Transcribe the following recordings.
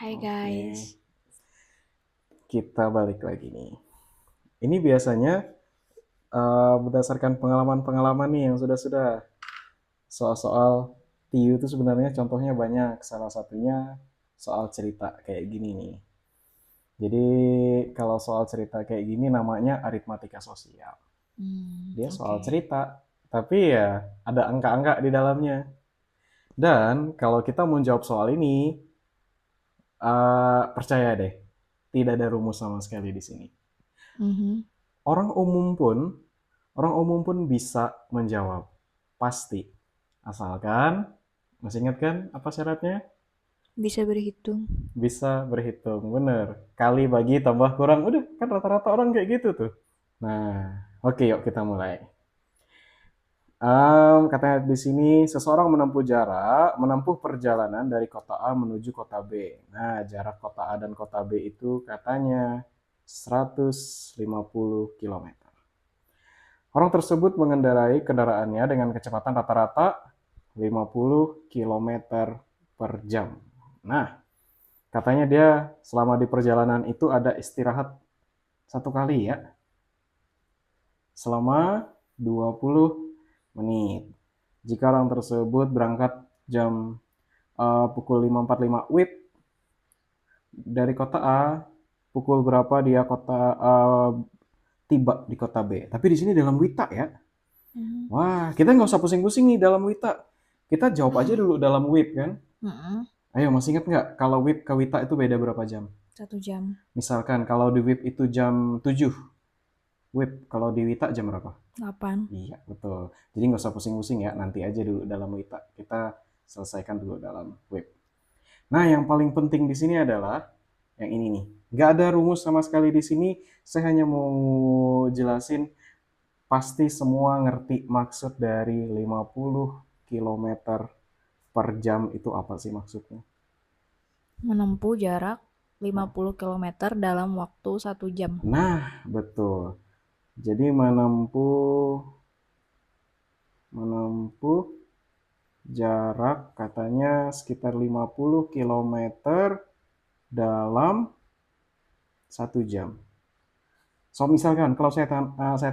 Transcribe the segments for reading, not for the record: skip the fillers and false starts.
Hai Oke, guys. kita balik lagi nih. Ini biasanya berdasarkan pengalaman-pengalaman nih yang sudah-sudah. Soal-soal TIU itu sebenarnya contohnya banyak. Salah satunya soal cerita kayak gini nih. Jadi kalau soal cerita kayak gini namanya aritmatika sosial. Dia soal Oke. cerita, tapi ya ada angka-angka di dalamnya. Dan kalau kita mau jawab soal ini, percaya deh, tidak ada rumus sama sekali di sini. Mhm. Orang umum pun orang umum pun bisa menjawab. Pasti. Asalkan, masih ingat kan apa syaratnya? Bisa berhitung. Bisa berhitung, bener. Kali bagi tambah kurang, udah kan rata-rata orang kayak gitu tuh. Nah, oke yuk kita mulai. Katanya di sini seseorang menempuh perjalanan dari kota A menuju kota B. Nah, jarak kota A dan kota B itu katanya 150 kilometer. Orang tersebut mengendarai kendaraannya dengan kecepatan rata-rata 50 kilometer per jam. Nah, katanya dia selama di perjalanan itu ada istirahat satu kali ya, selama 20 menit. Jika orang tersebut berangkat jam pukul 5.45 WIB dari kota A, pukul berapa dia tiba di kota B. Tapi di sini dalam WITA ya. Mhm. Wah, kita nggak usah pusing-pusing nih dalam WITA. Kita jawab aja dulu dalam WIB kan. Mhm. Ayo, masih ingat nggak kalau WIB ke WITA itu beda berapa jam? 1 jam. Misalkan kalau di WIB itu jam 7, WIB kalau di WITA jam berapa? 8. Iya, betul. Jadi nggak usah pusing-pusing ya, nanti aja dulu dalam WITA. Kita selesaikan dulu dalam WIB. Nah, yang paling penting di sini adalah yang ini nih. Nggak ada rumus sama sekali di sini. Saya hanya mau jelasin, pasti semua ngerti maksud dari 50 kilometer per jam itu apa sih maksudnya. Menempuh jarak Nah, 50 kilometer dalam waktu 1 jam. nah, betul. Jadi menempuh jarak katanya sekitar 50 kilometer dalam 1 jam. So misalkan kalau saya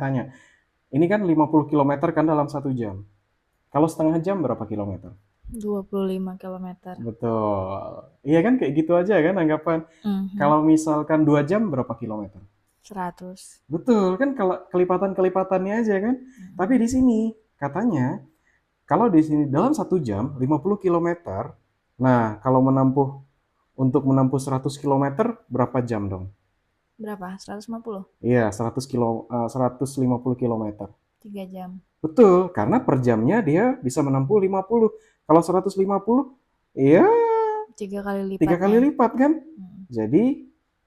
tanya, ini kan 50 kilometer kan dalam 1 jam. Kalau setengah jam berapa kilometer? 25 kilometer. Betul. Iya kan kayak gitu aja kan anggapan. Mhm. Kalau misalkan 2 jam berapa kilometer? 100. Betul kan kalau kelipatan-kelipatannya aja kan. Tapi Mhm. di sini katanya kalau di sini dalam 1 jam 50 kilometer. Nah, kalau menempuh 100 kilometer berapa jam dong? Berapa? 150. Iya, 150 kilometer. 3 jam. Betul, karena per jamnya dia bisa menempuh 50. Kalau 150, iya 3 kali 3 kali lipatnya. lipat kan? Mhm. Jadi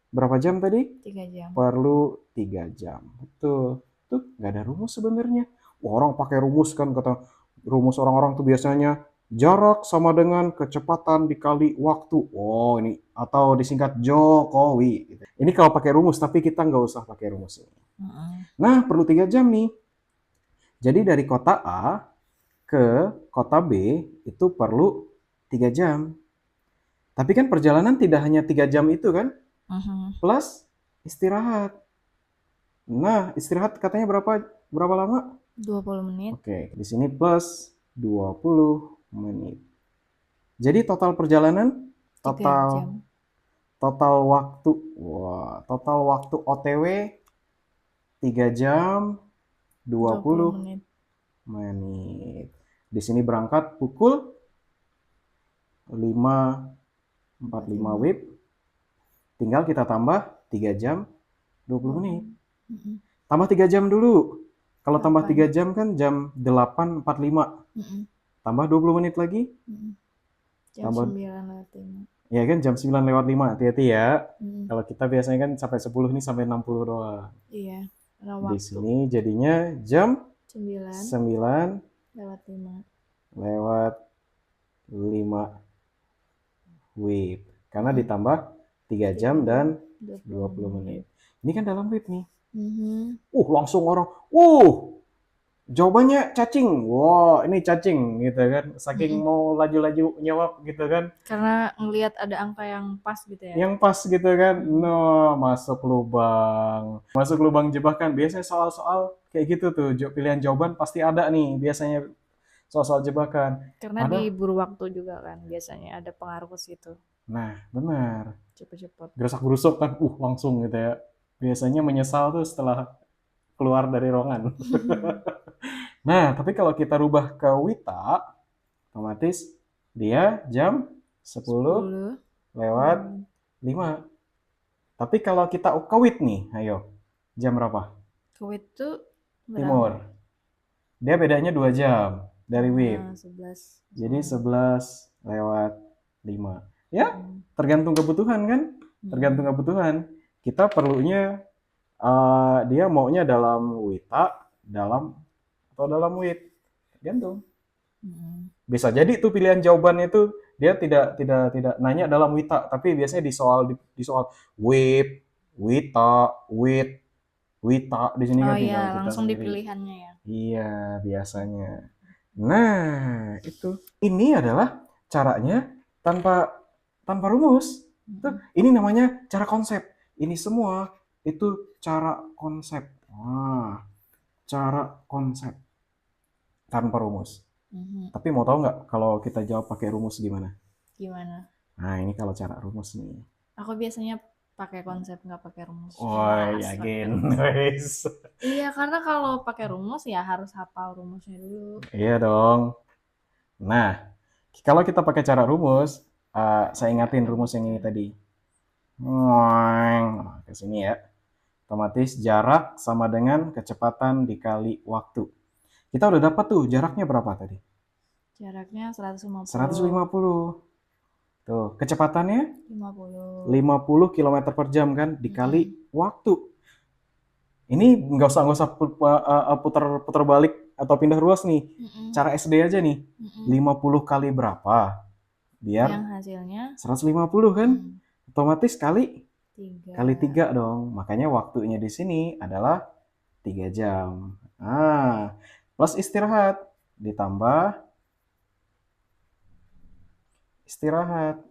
berapa jam tadi? 3 jam. Perlu 3 jam. Betul. Tuh nggak ada rumus sebenarnya. Wah, orang pakai rumus kan, kata rumus orang-orang tuh biasanya jarak sama dengan kecepatan dikali waktu. Oh ini atau disingkat Jokowi. Gitu. Ini kalau pakai rumus, tapi kita nggak usah pakai rumus ini. Mhm. Nah perlu 3 jam nih. Jadi dari kota A ke kota B itu perlu 3 jam. Tapi kan perjalanan tidak hanya 3 jam itu kan, Mhm. plus istirahat. Nah, istirahat katanya berapa berapa lama? 20 menit. Oke, di sini plus 20 menit. Jadi total perjalanan, tiga total jam. total waktu, wah, total waktu OTW 3 jam dua 20 puluh menit. menit. Di sini berangkat pukul 5.45 45. WIB, tinggal kita tambah 3 jam 20 menit. 20. Mhm. Tambah 3 jam dulu. Kalau tambah 3 8. jam kan jam 8.45. Mhm. Tambah 20 menit lagi. Mhm. Jam Tambah, 9:05. ya kan jam 9.05. Hati-hati ya. Mhm. Kalau kita biasanya kan sampai 10 nih sampai 60 doang. Iya, karena Di waktu. sini jadinya jam 9 9 lewat 5. lewat 5 WIB. Karena Mhm. ditambah 3 3 jam jam dan 20 20 menit. menit. Ini kan dalam WIB nih. Mhm. Langsung orang, jawabannya cacing. Wow, ini cacing gitu kan. Saking Mm-mm. mau laju-laju jawab gitu kan. Karena ngelihat ada angka yang pas gitu ya. Yang pas gitu kan. Mm-mm. No, masuk lubang. Masuk lubang jebakan. Biasanya soal-soal kayak gitu tuh. Pilihan jawaban pasti ada nih. Biasanya soal-soal jebakan. Karena Padahal, diburu waktu juga kan biasanya ada pengaruh ke situ. nah benar. Cepet-cepet. Gerusak-gerusuk kan. Langsung gitu ya. Biasanya menyesal tuh setelah keluar dari ruangan. Nah, tapi kalau kita rubah ke Wita, otomatis dia jam 10 10 lewat lewat 5. Tapi kalau kita ke Wit nih, ayo, jam berapa? Kuwait tuh berapa? Timur. Dia bedanya 2 jam dari WIB. 11. Jadi 11 lewat 5. Ya, tergantung kebutuhan kan? Tergantung kebutuhan. Kita perlunya dia maunya dalam Wita, dalam atau dalam WIB. Tergantung. Bisa jadi tuh pilihan jawabannya itu dia tidak nanya dalam Wita, tapi biasanya di soal WIB, Wita, WIT, Wita di sini Oh kan iya, tinggal kita langsung di sendiri. pilihannya ya. Iya, biasanya. Nah, itu. Ini adalah caranya tanpa tanpa rumus. Tuh, ini namanya cara konsep. Ini semua itu cara konsep. Wah, cara konsep tanpa rumus. Tapi mau tahu nggak kalau kita jawab pakai rumus gimana? Gimana? Nah, ini kalau cara rumus nih. Aku biasanya pakai konsep nggak pakai rumus. Wah, Mas, pakai yakin. rumus. Guys. Iya, karena kalau pakai rumus ya harus hafal rumusnya dulu. Iya dong. Nah, kalau kita pakai cara rumus, saya ingatin rumus yang ini tadi. Nah, ke sini ya. Otomatis jarak sama dengan kecepatan dikali waktu. Kita udah dapat tuh jaraknya berapa tadi? Jaraknya 150. 150. Tuh, kecepatannya 50. 50 km per jam kan dikali waktu. Ini nggak usah putar balik atau pindah ruas nih. Cara SD aja nih. 50 kali berapa? Biar Yang hasilnya 150 kan? Otomatis kali 3 dong. Makanya waktunya di sini adalah 3 jam. Plus istirahat ditambah istirahat.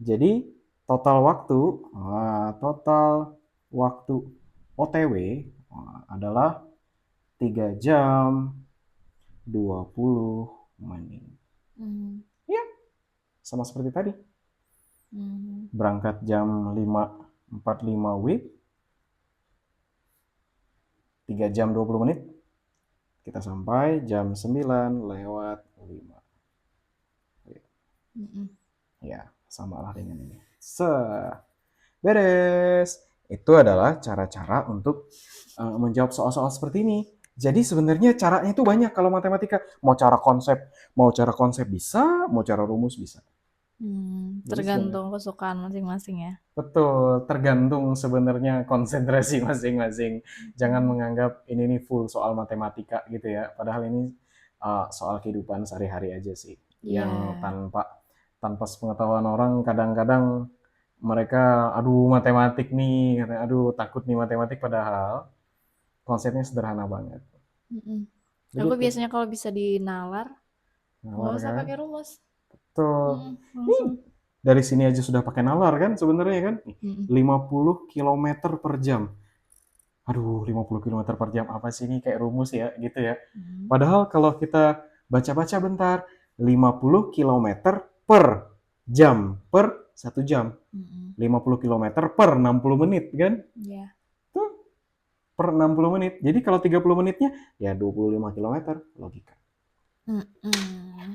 Jadi total waktu OTW adalah 3 jam 20 menit. Ya, sama seperti tadi. Berangkat jam 5.45 WIB, 3 jam 20 menit. Kita sampai jam 9 lewat 5. Ya, samalah dengan ini. Beres. Itu adalah cara-cara untuk menjawab soal-soal seperti ini. Jadi sebenarnya caranya itu banyak kalau matematika. Mau cara konsep bisa, mau cara rumus bisa. Tergantung kesukaan masing-masing ya. Betul, tergantung sebenarnya konsentrasi masing-masing. Jangan menganggap ini nih full soal matematika gitu ya. Padahal ini soal kehidupan sehari-hari aja sih. Yang tanpa sepengetahuan orang kadang-kadang mereka aduh matematik nih, aduh takut nih matematik padahal konsepnya sederhana banget. Aku biasanya kalau bisa dinalar, nggak usah kan? pakai rumus. Betul. Langsung. Dari sini aja sudah pakai nalar kan sebenarnya kan? 50 km per jam. Aduh, 50 km per jam apa sih ini kayak rumus ya gitu ya. Padahal kalau kita baca-baca bentar, 50 km per jam per 1 jam. 50 km per 60 menit kan? Iya. Tuh, per 60 menit. Jadi kalau 30 menitnya ya 25 km logika.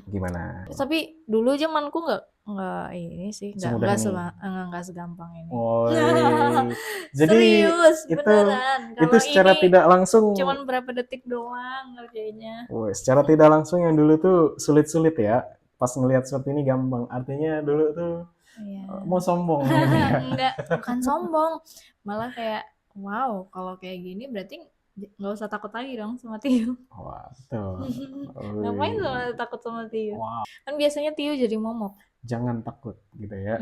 Gimana? Tapi dulu zamanku nggak ini sih, nggak segampang ini. Jadi Serius, beneran. itu secara tidak langsung. Cuman berapa detik doang ngerjainnya. Secara tidak langsung yang dulu tuh sulit-sulit ya. Pas ngelihat seperti ini gampang. Artinya dulu tuh mau sombong. Enggak, bukan sombong. Malah kayak wow, kalau kayak gini berarti nggak usah takut lagi dong sama Tio. Wah, betul. Ngapain takut sama Tio? Kan biasanya Tio jadi momok. Jangan takut gitu ya.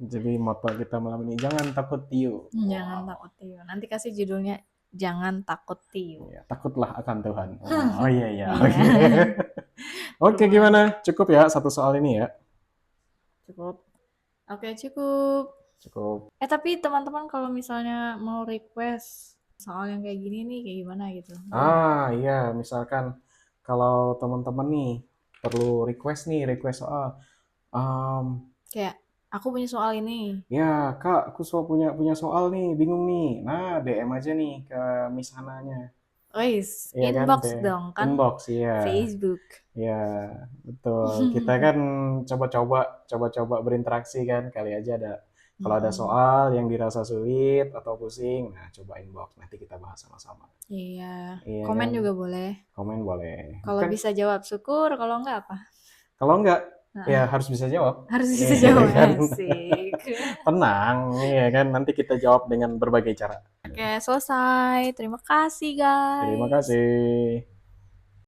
Jadi moto kita malam ini jangan takut Tio. Jangan takut Tio. Nanti kasih judulnya jangan takut tiup. Ya, takutlah akan Tuhan. Oh iya iya. Oke. Iya. Oke, Gimana? gimana? Cukup ya satu soal ini ya? Cukup. Oke, cukup. Cukup. Tapi teman-teman kalau misalnya mau request soal yang kayak gini nih, kayak gimana gitu? Boleh nggak? Iya, misalkan kalau teman-teman nih perlu request soal. Em, Kayak, aku punya soal ini. ya Kak, aku punya punya soal nih, bingung nih. Nah, DM aja nih ke Miss Hananya. Wais, Iya kan, inbox dong, kan inbox ya. Facebook. Ya, betul. Kita kan coba-coba coba-coba berinteraksi kan, kali aja ada kalau ada Mm-mm. soal yang dirasa sulit atau pusing, nah coba inbox, nanti kita bahas sama-sama. Iya, Iya komen kan? juga boleh. Komen boleh. Kalau Kan bisa jawab syukur, kalau enggak apa? kalau enggak ya Nah, harus bisa jawab. harus bisa Iya jawab. kan? Asik. Tenang, iya kan? Nanti kita jawab dengan berbagai cara. Oke, selesai. Terima kasih, Terima guys. kasih.